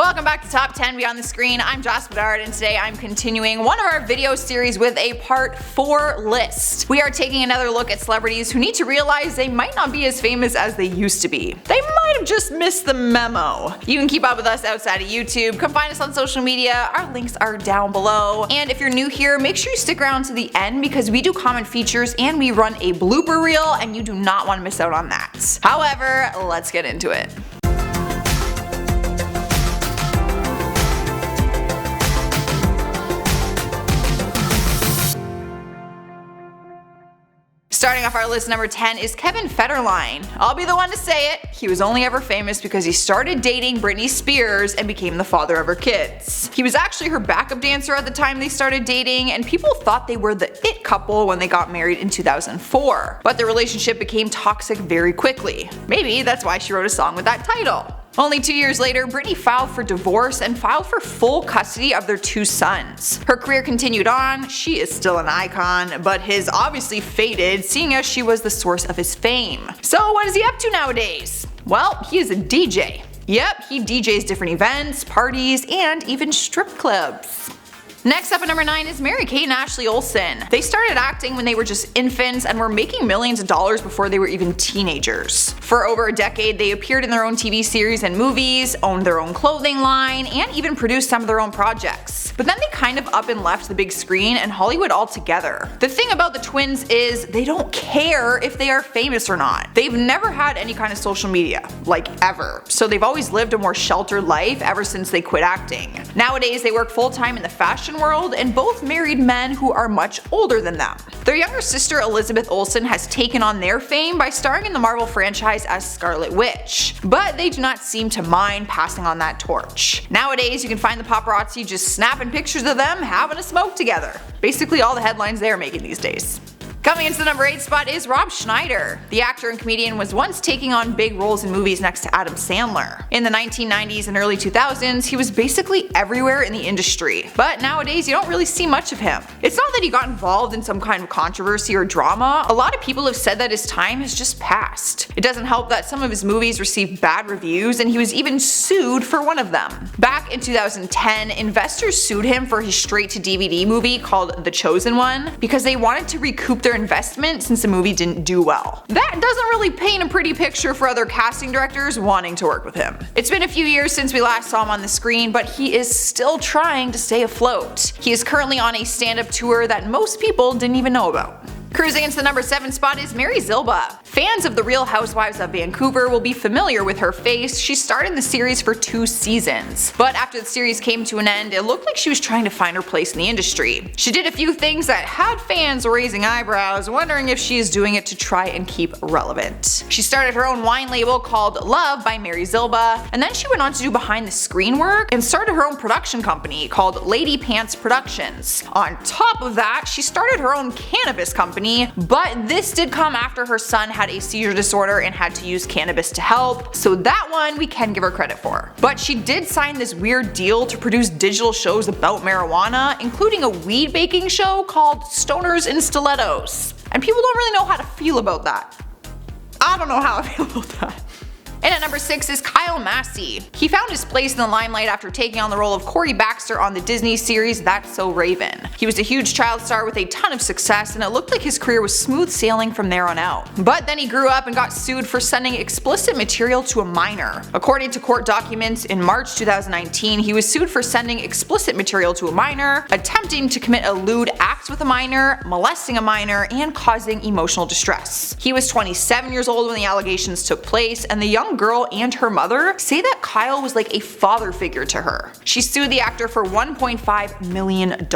Welcome back to Top 10 Beyond the Screen. I'm Joss Bedard, and today I'm continuing one of our video series with a Part 4 list. We are taking another look at celebrities who need to realize they might not be as famous as they used to be. They might have just missed the memo. You can keep up with us outside of YouTube. Come find us on social media. Our links are down below. And if you're new here, make sure you stick around to the end because we do comment features and we run a blooper reel, and you do not want to miss out on that. However, let's get into it. Starting off our list, number 10 is Kevin Federline. I'll be the one to say it, he was only ever famous because he started dating Britney Spears and became the father of her kids. He was actually her backup dancer at the time they started dating, and people thought they were the it couple when they got married in 2004. But their relationship became toxic very quickly. Maybe that's why she wrote a song with that title. Only 2 years later, Britney filed for divorce and filed for full custody of their 2 sons. Her career continued on, she is still an icon, but his obviously faded seeing as she was the source of his fame. So what is he up to nowadays? Well, he is a DJ. Yep, he DJs different events, parties, and even strip clubs. Next up at number 9 is Mary-Kate and Ashlee Olsen. They started acting when they were just infants and were making millions of dollars before they were even teenagers. For over a decade, they appeared in their own TV series and movies, owned their own clothing line, and even produced some of their own projects. But then they kind of up and left the big screen and Hollywood altogether. The thing about the twins is they don't care if they are famous or not. They've never had any kind of social media, like ever. So they've always lived a more sheltered life ever since they quit acting. Nowadays, they work full-time in the fashion world and both married men who are much older than them. Their younger sister Elizabeth Olsen has taken on their fame by starring in the Marvel franchise as Scarlet Witch, but they do not seem to mind passing on that torch. Nowadays you can find the paparazzi just snapping pictures of them having a smoke together. Basically all the headlines they are making these days. Coming into the number 8 spot is Rob Schneider. The actor and comedian was once taking on big roles in movies next to Adam Sandler. In the 1990s and early 2000s, he was basically everywhere in the industry, but nowadays you don't really see much of him. It's not that he got involved in some kind of controversy or drama. A lot of people have said that his time has just passed. It doesn't help that some of his movies received bad reviews and he was even sued for one of them. Back in 2010, investors sued him for his straight-to-DVD movie called The Chosen One because they wanted to recoup their investment since the movie didn't do well. That doesn't really paint a pretty picture for other casting directors wanting to work with him. It's been a few years since we last saw him on the screen, but he is still trying to stay afloat. He is currently on a stand-up tour that most people didn't even know about. Cruising into the number 7 spot is Mary Zilba. Fans of The Real Housewives of Vancouver will be familiar with her face. She starred in the series for 2 seasons. But after the series came to an end, it looked like she was trying to find her place in the industry. She did a few things that had fans raising eyebrows, wondering if she is doing it to try and keep relevant. She started her own wine label called Love by Mary Zilba, and then she went on to do behind the screen work and started her own production company called Lady Pants Productions. On top of that, she started her own cannabis company, but this did come after her son had a seizure disorder and had to use cannabis to help, so that one we can give her credit for. But she did sign this weird deal to produce digital shows about marijuana, including a weed baking show called Stoners in Stilettos. And people don't really know how to feel about that. I don't know how I feel about that. And at number 6 is Kyle Massey. He found his place in the limelight after taking on the role of Corey Baxter on the Disney series That's So Raven. He was a huge child star with a ton of success, and it looked like his career was smooth sailing from there on out. But then he grew up and got sued for sending explicit material to a minor. According to court documents, in March 2019, he was sued for sending explicit material to a minor, attempting to commit a lewd act with a minor, molesting a minor, and causing emotional distress. He was 27 years old when the allegations took place, and the young girl and her mother say that Kyle was like a father figure to her. She sued the actor for $1.5 million.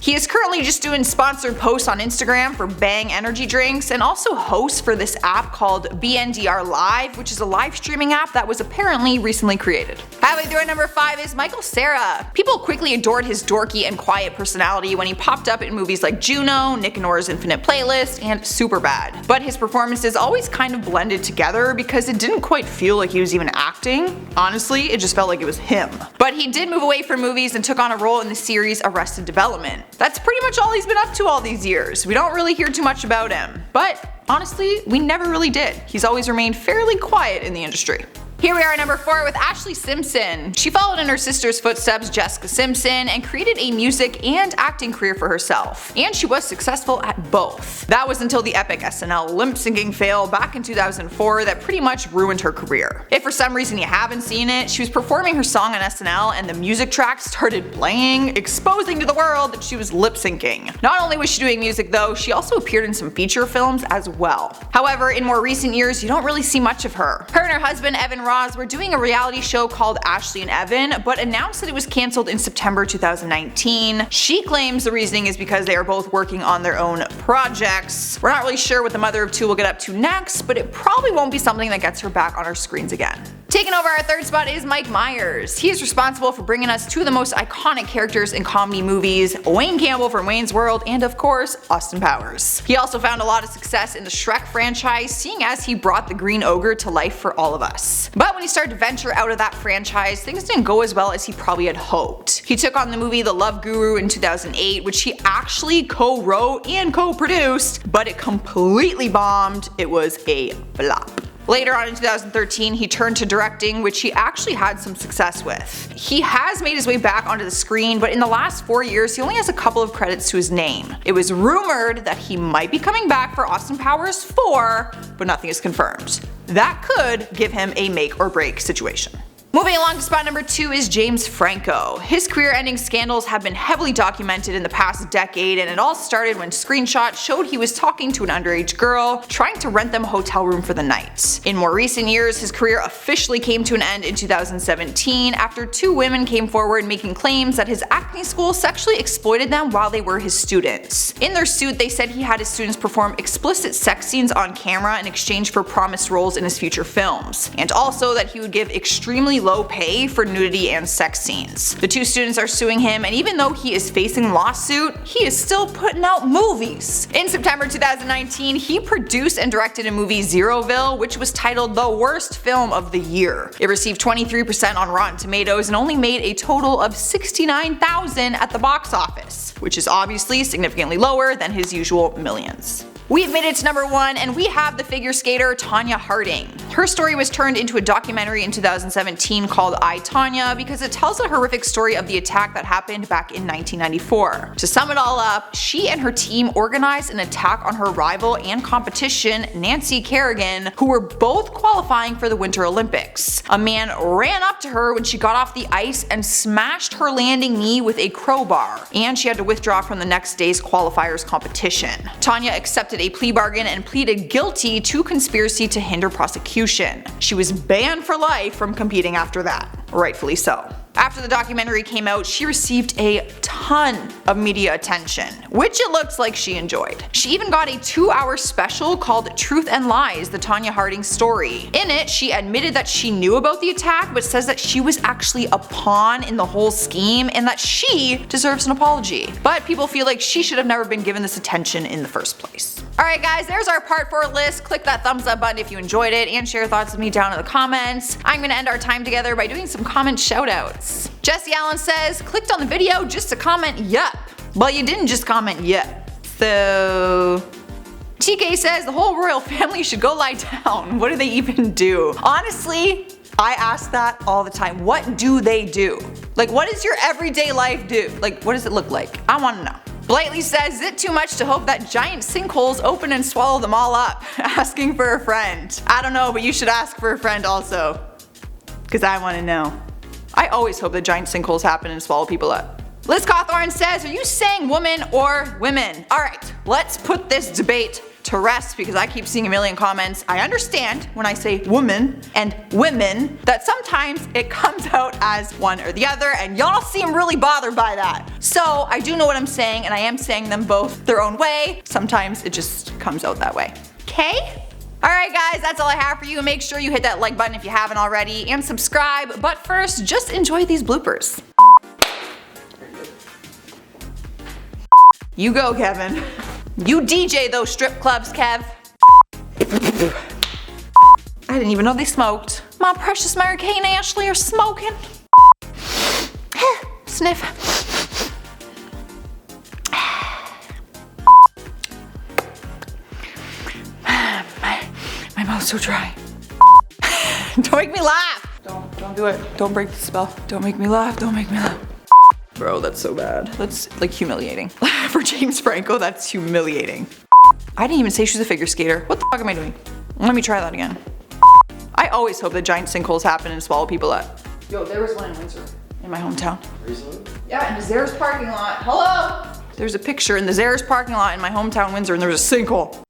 He is currently just doing sponsored posts on Instagram for Bang energy drinks and also hosts for this app called BNDR Live, which is a live streaming app that was apparently recently created. Halfway through at number 5 is Michael Cera. People quickly adored his dorky and quiet personality when he popped up in movies like Juno, Nick and Nora's Infinite Playlist, and Superbad. But his performances always kind of blended together because it didn't quite feel like he was even acting. Honestly, it just felt like it was him. But he did move away from movies and took on a role in the series Arrested Development. That's pretty much all he's been up to all these years. We don't really hear too much about him. But honestly, we never really did. He's always remained fairly quiet in the industry. Here we are at number 4 with Ashlee Simpson. She followed in her sister's footsteps, Jessica Simpson, and created a music and acting career for herself. And she was successful at both. That was until the epic SNL lip-syncing fail back in 2004 that pretty much ruined her career. If for some reason you haven't seen it, she was performing her song on SNL and the music track started playing, exposing to the world that she was lip-syncing. Not only was she doing music though, she also appeared in some feature films as well. However, in more recent years, you don't really see much of her. Her and her husband Evan Ross were doing a reality show called Ashlee and Evan, but announced that it was cancelled in September 2019. She claims the reasoning is because they are both working on their own projects. We're not really sure what the mother of two will get up to next, but it probably won't be something that gets her back on our screens again. Taking over our third spot is Mike Myers. He is responsible for bringing us two of the most iconic characters in comedy movies, Wayne Campbell from Wayne's World and of course, Austin Powers. He also found a lot of success in the Shrek franchise, seeing as he brought the Green Ogre to life for all of us. But when he started to venture out of that franchise, things didn't go as well as he probably had hoped. He took on the movie The Love Guru in 2008, which he actually co-wrote and co-produced, but it completely bombed. It was a flop. Later on in 2013, he turned to directing, which he actually had some success with. He has made his way back onto the screen, but in the last 4 years, he only has a couple of credits to his name. It was rumored that he might be coming back for Austin Powers 4, but nothing is confirmed. That could give him a make or break situation. Moving along to spot number 2 is James Franco. His career-ending scandals have been heavily documented in the past decade, and it all started when screenshots showed he was talking to an underage girl, trying to rent them a hotel room for the night. In more recent years, his career officially came to an end in 2017 after 2 women came forward making claims that his acting school sexually exploited them while they were his students. In their suit, they said he had his students perform explicit sex scenes on camera in exchange for promised roles in his future films, and also that he would give extremely low pay for nudity and sex scenes. The 2 students are suing him, and even though he is facing lawsuit, he is still putting out movies. In September 2019, he produced and directed a movie Zeroville, which was titled the worst film of the year. It received 23% on Rotten Tomatoes and only made a total of $69,000 at the box office, which is obviously significantly lower than his usual millions. We've made it to number 1, and we have the figure skater Tonya Harding. Her story was turned into a documentary in 2017 called I, Tonya, because it tells a horrific story of the attack that happened back in 1994. To sum it all up, she and her team organized an attack on her rival and competition, Nancy Kerrigan, who were both qualifying for the Winter Olympics. A man ran up to her when she got off the ice and smashed her landing knee with a crowbar, and she had to withdraw from the next day's qualifiers competition. Tonya accepted a plea bargain and pleaded guilty to conspiracy to hinder prosecution. She was banned for life from competing after that. Rightfully so. After the documentary came out, she received a ton of media attention, which it looks like she enjoyed. She even got a 2-hour special called Truth and Lies, the Tonya Harding story. In it, she admitted that she knew about the attack, but says that she was actually a pawn in the whole scheme and that she deserves an apology. But people feel like she should have never been given this attention in the first place. Alright guys, there's our part 4 list. Click that thumbs up button if you enjoyed it and share your thoughts with me down in the comments. I'm gonna end our time together by doing some comment shoutouts. Jesse Allen says, clicked on the video just to comment yup. Well, you didn't just comment yup. So... TK says the whole royal family should go lie down. What do they even do? Honestly, I ask that all the time. What do they do? Like, what does your everyday life do? Like, what does it look like? I wanna know. Blightly says, is it too much to hope that giant sinkholes open and swallow them all up? Asking for a friend. I don't know, but you should ask for a friend also. Cause I wanna know. I always hope that giant sinkholes happen and swallow people up. Liz Cawthorn says, are you saying woman or women? Alright, let's put this debate to rest because I keep seeing a million comments. I understand when I say woman and women that sometimes it comes out as one or the other and y'all seem really bothered by that. So I do know what I'm saying and I am saying them both their own way. Sometimes it just comes out that way. Okay? Alright guys, that's all I have for you. Make sure you hit that like button if you haven't already and subscribe. But first, just enjoy these bloopers. You go, Kevin. You DJ those strip clubs, Kev. I didn't even know they smoked. My precious Mary Kay and Ashlee are smoking. Sniff. My mouth's so dry. Don't make me laugh. Don't do it. Don't break the spell. Don't make me laugh. Don't make me laugh. Bro, that's so bad. That's like humiliating. For James Franco, that's humiliating. I didn't even say she's a figure skater. What the fuck am I doing? Let me try that again. I always hope that giant sinkholes happen and swallow people up. Yo, there was one in Windsor, in my hometown. Recently? Yeah, in the Zara's parking lot. Hello? There's a picture in the Zara's parking lot in my hometown, Windsor, and there was a sinkhole.